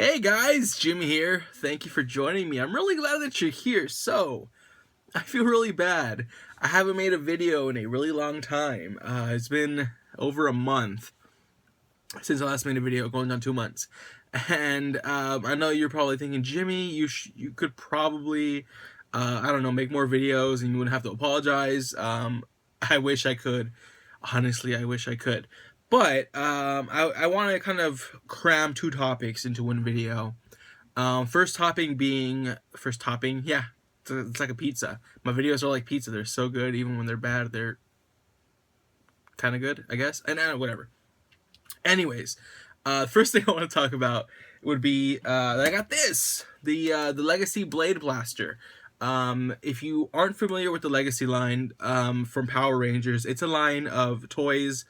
Hey guys, Jimmy here. Thank you for joining me. I'm really glad that you're here. So, I feel really bad. I haven't made a video in a really long time. It's been over a month since I last made a video, going on 2 months. And I know you're probably thinking, Jimmy, you could probably, I don't know, make more videos and you wouldn't have to apologize. I wish I could. Honestly, I wish I could. But I want to kind of cram 2 topics into one video. First topping, yeah, it's like a pizza. My videos are like pizza. They're so good, even when they're bad, they're kind of good, I guess. And whatever. Anyways, first thing I want to talk about would be that I got this, the Legacy Blade Blaster. If you aren't familiar with the Legacy line from Power Rangers, it's a line of toys,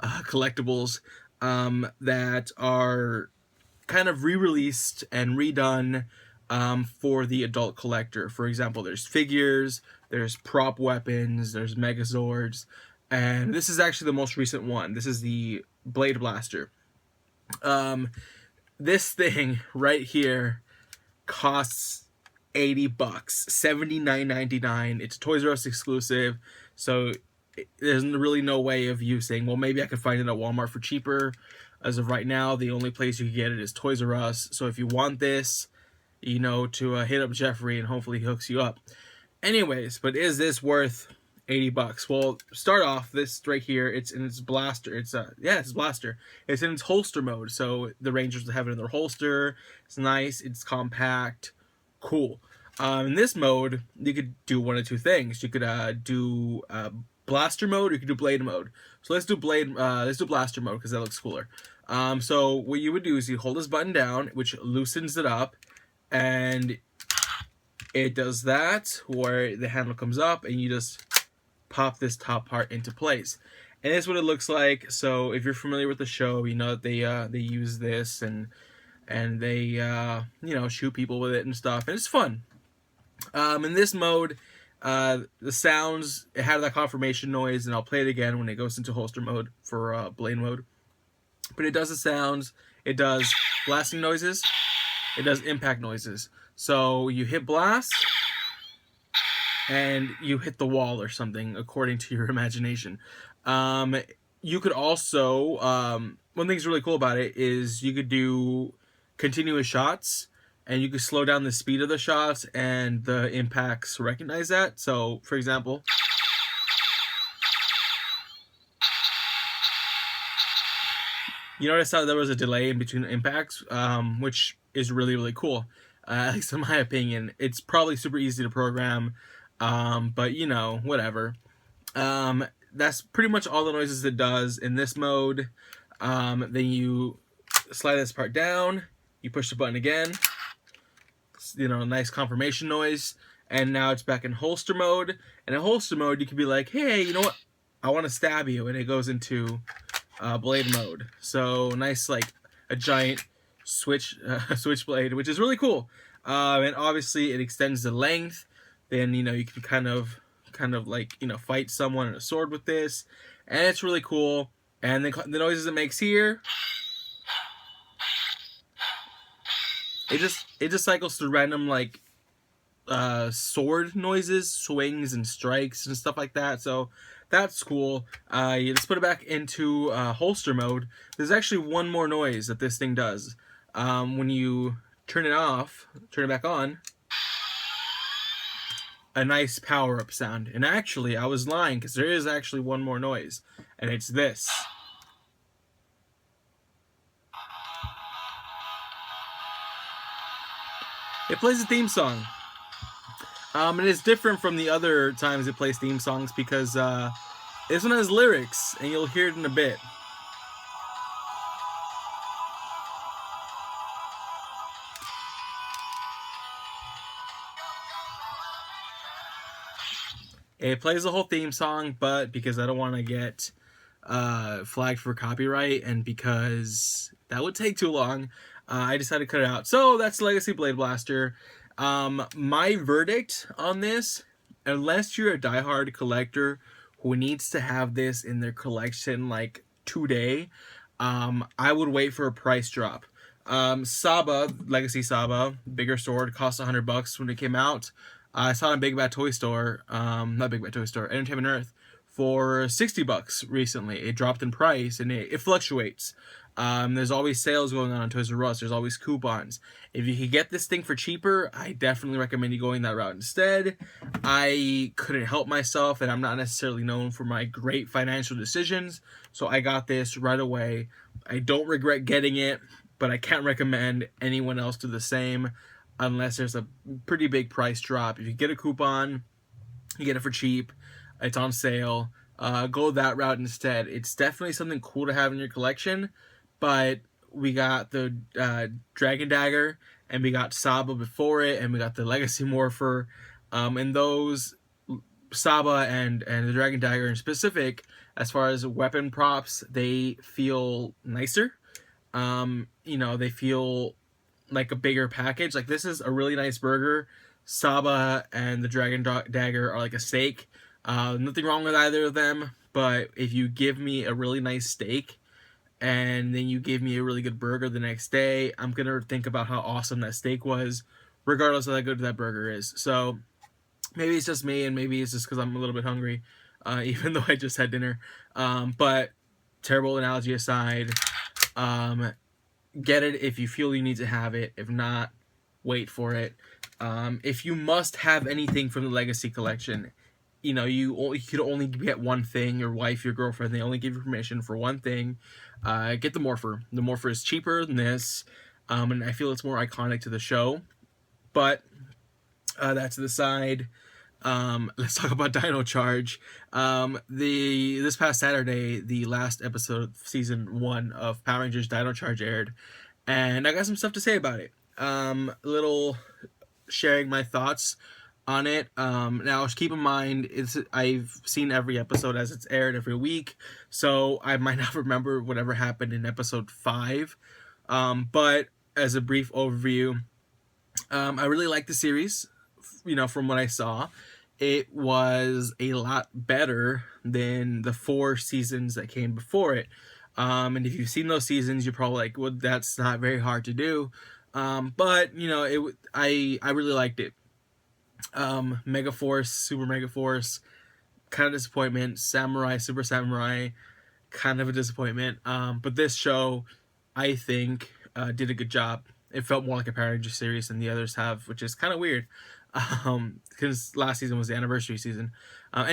collectibles that are kind of re-released and redone for the adult collector. For example, there's figures, there's prop weapons, there's Megazords, and this is actually the most recent one. This is the Blade Blaster. This thing right here costs $80, $79.99. It's a Toys R Us exclusive, so there's really no way of you saying, well, maybe I could find it at Walmart for cheaper. As of right now, the only place you can get it is Toys R Us. So if you want this, you know, to hit up Jeffrey and hopefully he hooks you up. Anyways, but is this worth $80? Well, start off, this right here, it's in its blaster. It's blaster. It's in its holster mode, so the Rangers have it in their holster. It's nice. It's compact. Cool. In this mode, you could do one of two things. You could do blaster mode, or you could do blade mode. So let's do blaster mode because that looks cooler. So what you would do is you hold this button down, which loosens it up, and it does that where the handle comes up, and you just pop this top part into place. And this is what it looks like. So if you're familiar with the show, you know that they use this and they you know, shoot people with it and stuff, and it's fun. In this mode, the sounds, it had that confirmation noise, and I'll play it again when it goes into holster mode for blade mode. But it does the sounds, it does blasting noises, it does impact noises. So you hit blast, and you hit the wall or something, according to your imagination. You could also, one thing's really cool about it is you could do continuous shots, and you can slow down the speed of the shots, and the impacts recognize that. So, for example, you notice how there was a delay in between impacts, which is really, really cool. At least in my opinion. It's probably super easy to program, but you know, whatever. That's pretty much all the noises it does in this mode. Then you slide this part down, you push the button again, you know, nice confirmation noise, and now it's back in holster mode. And in holster mode, you can be like, hey, you know what, I want to stab you, and it goes into blade mode. So nice, like a giant switchblade, which is really cool. And obviously it extends the length. Then, you know, you can kind of like, you know, fight someone in a sword with this, and it's really cool. And the noises it makes here, it just cycles through random, like, sword noises, swings and strikes and stuff like that. So that's cool. You just put it back into holster mode. There's actually one more noise that this thing does. When you turn it back on, a nice power-up sound. And actually, I was lying, because there is actually one more noise, and it's this. It plays a theme song. And it's different from the other times it plays theme songs, because this one has lyrics, and you'll hear it in a bit. It plays the whole theme song, but because I don't want to get flagged for copyright, and because that would take too long, I decided to cut it out. So that's Legacy Blade Blaster. My verdict on this, unless you're a diehard collector who needs to have this in their collection like today, I would wait for a price drop. Saba, Legacy Saba, bigger sword, cost $100 when it came out. I saw it in Big Bad Toy Store, not Big Bad Toy Store, Entertainment Earth, for $60 recently. It dropped in price, and it fluctuates. There's always sales going on Toys R Us. There's always coupons. If you can get this thing for cheaper, I definitely recommend you going that route instead. I couldn't help myself, and I'm not necessarily known for my great financial decisions, so I got this right away. I don't regret getting it, but I can't recommend anyone else do the same unless there's a pretty big price drop. If you get a coupon, you get it for cheap, it's on sale, go that route instead. It's definitely something cool to have in your collection, but we got the Dragon Dagger, and we got Saba before it, and we got the Legacy Morpher, and those Saba and the Dragon Dagger in specific, as far as weapon props, they feel nicer. They feel like a bigger package. Like, this is a really nice burger. Saba and the Dragon Dagger are like a steak. Nothing wrong with either of them, but if you give me a really nice steak and then you give me a really good burger the next day, I'm gonna think about how awesome that steak was, regardless of how good that burger is. So maybe it's just me, and maybe it's just because I'm a little bit hungry, even though I just had dinner. But terrible analogy aside, get it if you feel you need to have it. If not, wait for it. If you must have anything from the Legacy collection, you could only get one thing. Your wife, your girlfriend, they only give you permission for one thing. Get the Morpher. The Morpher is cheaper than this, and I feel it's more iconic to the show. But that to the side. Let's talk about Dino Charge. This past Saturday, the last episode of season 1 of Power Rangers Dino Charge aired, and I got some stuff to say about it. Little sharing my thoughts on it. Now keep in mind, I've seen every episode as it's aired every week, so I might not remember whatever happened in episode 5. But as a brief overview, I really like the series. From what I saw, it was a lot better than the 4 seasons that came before it. And if you've seen those seasons, you're probably like, well, that's not very hard to do. But I really liked it. Mega Force, Super Mega Force, kind of disappointment. Samurai, Super Samurai, kind of a disappointment. But this show, I think, did a good job. It felt more like a Power Rangers series than the others have, which is kind of weird. Because last season was the anniversary season. I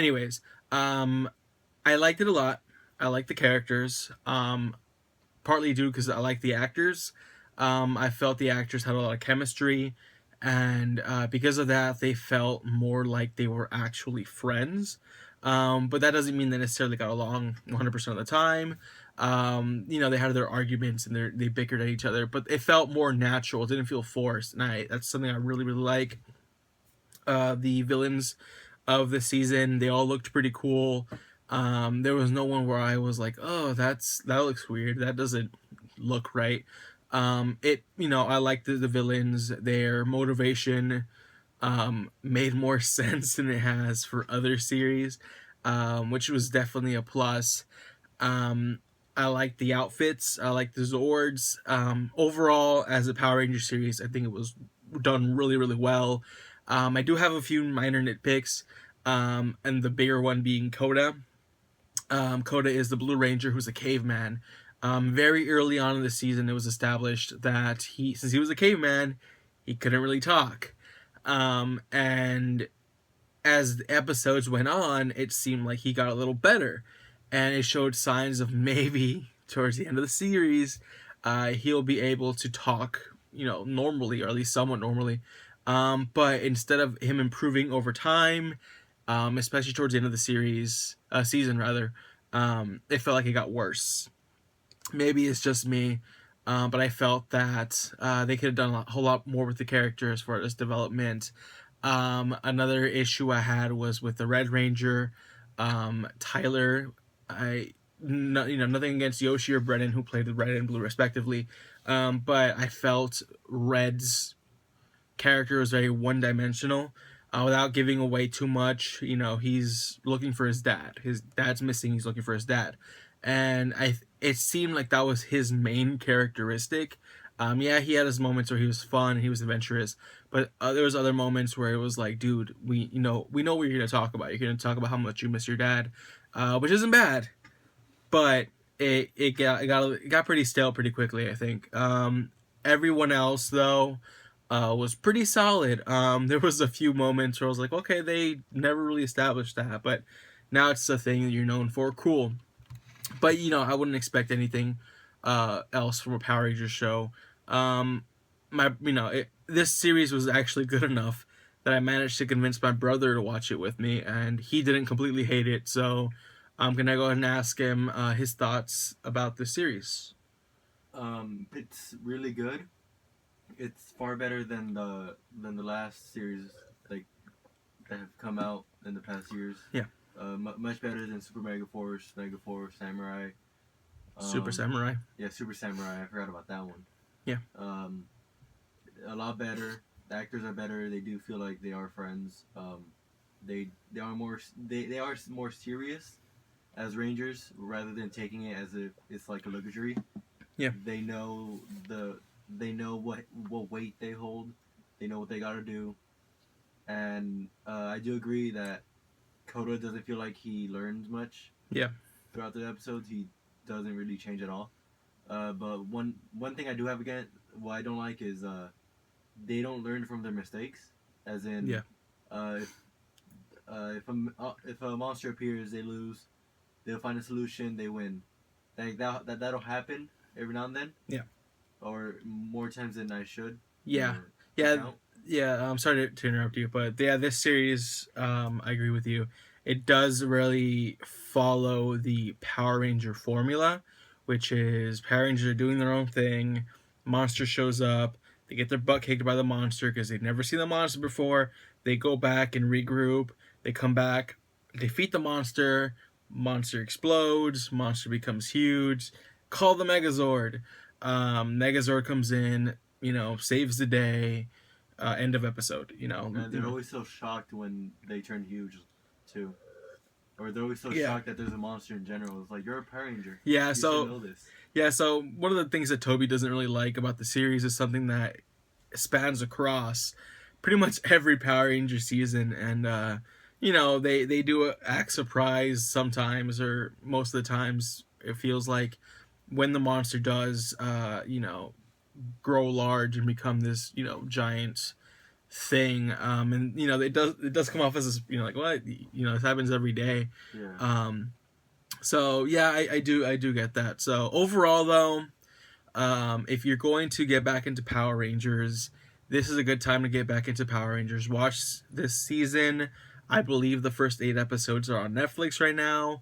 liked it a lot. I liked the characters. Partly due because I like the actors. I felt the actors had a lot of chemistry, and because of that, they felt more like they were actually friends. But that doesn't mean they necessarily got along 100% of the time. They had their arguments and they bickered at each other, but it felt more natural. It didn't feel forced, and that's something I really, really like. The villains of the season, they all looked pretty cool. There was no one where I was like, oh, that looks weird. That doesn't look right. I liked the villains. Their motivation made more sense than it has for other series, which was definitely a plus. I like the outfits. I like the Zords. Overall, as a Power Ranger series, I think it was done really, really well. I do have a few minor nitpicks, and the bigger one being Koda. Koda is the Blue Ranger who's a caveman. Very early on in the season, it was established that since he was a caveman, he couldn't really talk. And as the episodes went on, it seemed like he got a little better. And it showed signs of maybe towards the end of the series, he'll be able to talk, normally, or at least somewhat normally. But instead of him improving over time, especially towards the end of the season rather, it felt like it got worse. Maybe it's just me, but I felt that they could have done a whole lot more with the character as far as development. Another issue I had was with the Red Ranger, Tyler. Nothing against Yoshi or Brennan, who played the Red and Blue respectively, but I felt Red's character was very one-dimensional. Without giving away too much, he's looking for his dad. His dad's missing. He's looking for his dad, and it seemed like that was his main characteristic. Yeah, he had his moments where he was fun, he was adventurous, but there was other moments where it was like, dude, we know what you're gonna talk about. You're gonna talk about how much you miss your dad, which isn't bad, but it got pretty stale pretty quickly, I think. Everyone else though was pretty solid. There was a few moments where I was like, okay, they never really established that, but now it's the thing that you're known for. Cool, but I wouldn't expect anything else from a Power Rangers show. This series was actually good enough that I managed to convince my brother to watch it with me, and he didn't completely hate it. So I'm gonna go ahead and ask him his thoughts about the series. It's really good. It's far better than the last series like that have come out in the past years. Yeah. Much better than Super Mega Force, Mega Force, Samurai. Super Samurai. Yeah, Super Samurai. I forgot about that one. Yeah. A lot better. The actors are better. They do feel like they are friends. They are more serious as Rangers rather than taking it as if it's like a luxury. Yeah. They know what weight they hold. They know what they got to do. And I do agree that Koda doesn't feel like he learns much. Yeah. Throughout the episodes, he doesn't really change at all. But one thing I do have again, what I don't like is they don't learn from their mistakes. As in, Yeah. If a monster appears, they lose. They'll find a solution. They win. Like that'll happen every now and then. Yeah. Or more times than I should. Yeah. Yeah. Yeah. I'm sorry to interrupt you, but yeah, this series, I agree with you. It does really follow the Power Ranger formula, which is Power Rangers are doing their own thing. Monster shows up. They get their butt kicked by the monster because they've never seen the monster before. They go back and regroup. They come back, defeat the monster. Monster explodes. Monster becomes huge. Call the Megazord. Megazord comes in. Saves the day. End of episode. And they're always so shocked when they turn huge, too. Or they're always so shocked that there's a monster in general. It's like, you're a Power Ranger. Yeah, you should know this. Yeah, so one of the things that Toby doesn't really like about the series is something that spans across pretty much every Power Ranger season, and they do act surprised sometimes, or most of the times it feels like when the monster does grow large and become this giant thing, and it does come off as like what this happens every day. Yeah. So yeah, I do get that. So overall though, if you're going to get back into Power Rangers, this is a good time to get back into Power Rangers. Watch this season. I believe the first 8 episodes are on Netflix right now.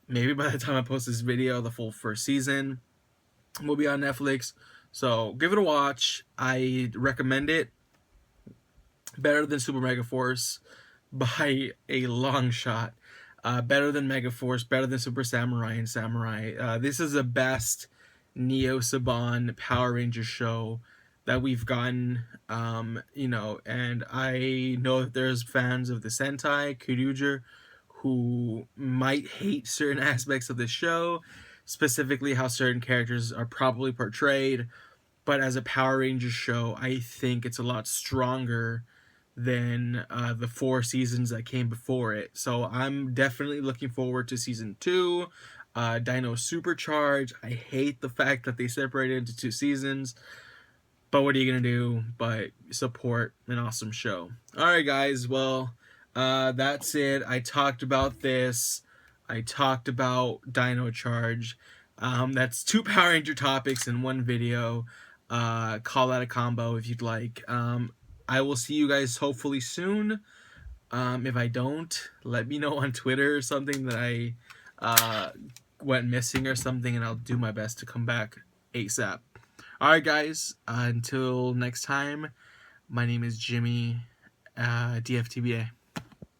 Maybe by the time I post this video, the full first season will be on Netflix. So give it a watch. I recommend it. Better than Super Mega Force by a long shot. Better than Mega Force. Better than Super Samurai and Samurai. This is the best Neo Saban Power Rangers show that we've gotten, and I know that there's fans of the Sentai, Kyuger, who might hate certain aspects of the show, specifically how certain characters are probably portrayed, but as a Power Rangers show, I think it's a lot stronger than the 4 seasons that came before it. So I'm definitely looking forward to season 2. Dino Charge. I hate the fact that they separated into 2 seasons, but what are you gonna do but support an awesome show? Alright guys, well, that's it. I talked about this. I talked about Dino Charge. That's 2 Power Ranger topics in one video. Call that a combo if you'd like. I will see you guys hopefully soon. If I don't, let me know on Twitter or something that I went missing or something, and I'll do my best to come back ASAP. Alright guys, until next time, my name is Jimmy, DFTBA.